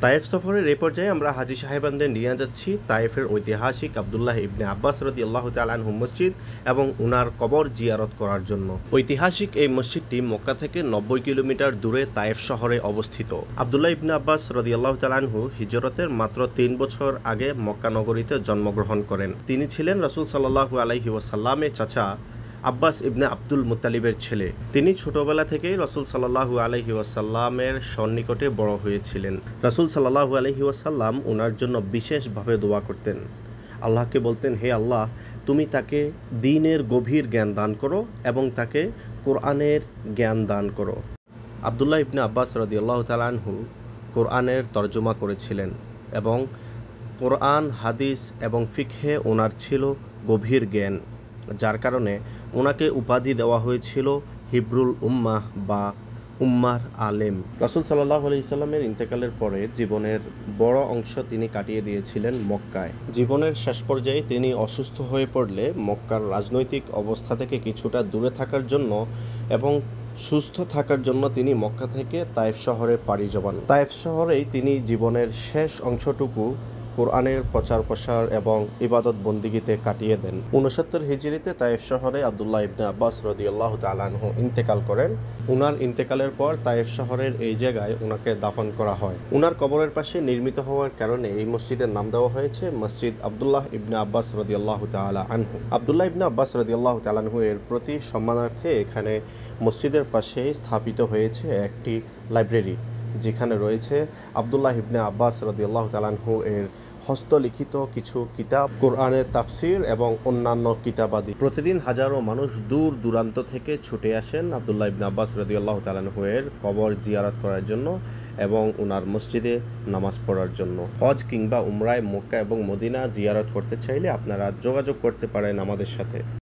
তায়েফ সফরের এই পর্যায়ে আমরা হাজী সাহেবানদের নিয়ে যাচ্ছি তায়েফের ঐতিহাসিক আব্দুল্লাহ ইবনে আব্বাস রাদিয়াল্লাহু তাআলা আনহু মসজিদ এবং উনার কবর জিয়ারত করার জন্য। ঐতিহাসিক এই মসজিদটি মক্কা থেকে 90 কিলোমিটার দূরে তায়েফ শহরে অবস্থিত। আব্দুল্লাহ ইবনে আব্বাস রাদিয়াল্লাহু তাআলা আনহু হিজরতের মাত্র 3 বছর আগে মক্কা নগরীতে জন্মগ্রহণ করেন। তিনি ছিলেন রাসূল সাল্লাল্লাহু আলাইহি ওয়াসাল্লামের চাচা আব্বাস ইবনে আব্দুল মুত্তালিবের ছেলে। তিনি ছোটবেলা থেকেই রাসূল সাল্লাল্লাহু আলাইহি ওয়াসাল্লামের সন্নিকটে বড় হয়েছিলেন। রাসূল সাল্লাল্লাহু আলাইহি ওয়াসাল্লাম ওনার জন্য বিশেষভাবে দোয়া করতেন। আল্লাহকে বলতেন, হে আল্লাহ, তুমি তাকে দ্বীনের গভীর জ্ঞান দান করো এবং তাকে কোরআনের জ্ঞান দান করো। আব্দুল্লাহ ইবনে আব্বাস রাদিয়াল্লাহু তাআলা আনহু কোরআনের তর্জমা করেছিলেন এবং কোরআন, হাদিস এবং ফিকহে ওনার ছিল গভীর জ্ঞান, যার কারণে ওনাকে উপাধি দেওয়া হয়েছিল হিব্রুল উম্মাহ বা উম্মার আলেম। রাসূল সাল্লাল্লাহু আলাইহি সাল্লামের ইন্তেকালের পরে জীবনের বড় অংশ তিনি কাটিয়ে দিয়েছিলেন মক্কায়। জীবনের শেষ পর্যায়ে তিনি অসুস্থ হয়ে পড়লে মক্কার রাজনৈতিক অবস্থা থেকে কিছুটা দূরে থাকার জন্য এবং সুস্থ থাকার জন্য তিনি মক্কা থেকে তায়েফ শহরে পাড়ি জমান। তায়েফ শহরেই তিনি জীবনের শেষ অংশটুকু কোরআনের প্রচার প্রসার এবং ইবাদত বন্দিগিতে কাটিয়ে দেন। 69 হিজরিতে তায়েফ শহরে আব্দুল্লাহ ইবনে আব্বাস রাদিয়াল্লাহু তাআলা আনহু ইন্তেকাল করেন। উনার ইন্তেকালের পর তায়েফ শহরের এই জায়গায় উনাকে দাফন করা হয়। উনার কবরের পাশে নির্মিত হওয়ার কারণে এই মসজিদের নাম দেওয়া হয়েছে মসজিদ আব্দুল্লাহ ইবনে আব্বাস রাদিয়াল্লাহু তাআলা আনহু। আব্দুল্লাহ ইবনে আব্বাস রাদিয়াল্লাহু তাআলা আনহু এর প্রতি সম্মানার্থে এখানে মসজিদের পাশে স্থাপিত হয়েছে একটি লাইব্রেরি, যেখানে রয়েছে আব্দুল্লাহ ইবনে আব্বাস রাদিয়াল্লাহু তাআলা আনহু এর হস্তলিখিত কিছু কিতাব, কোরআনের তাফসির এবং অন্যান্য কিতাবাদি। প্রতিদিন হাজারো মানুষ দূর দূরান্ত থেকে ছুটে আসেন আব্দুল্লাহ ইবনে আব্বাস রাদিয়াল্লাহু তাআলা আনহু এর কবর জিয়ারত করার জন্য এবং ওনার মসজিদে নামাজ পড়ার জন্য। হজ কিংবা উমরায় মক্কা এবং মদিনা জিয়ারত করতে চাইলে আপনারা যোগাযোগ করতে পারেন আমাদের সাথে।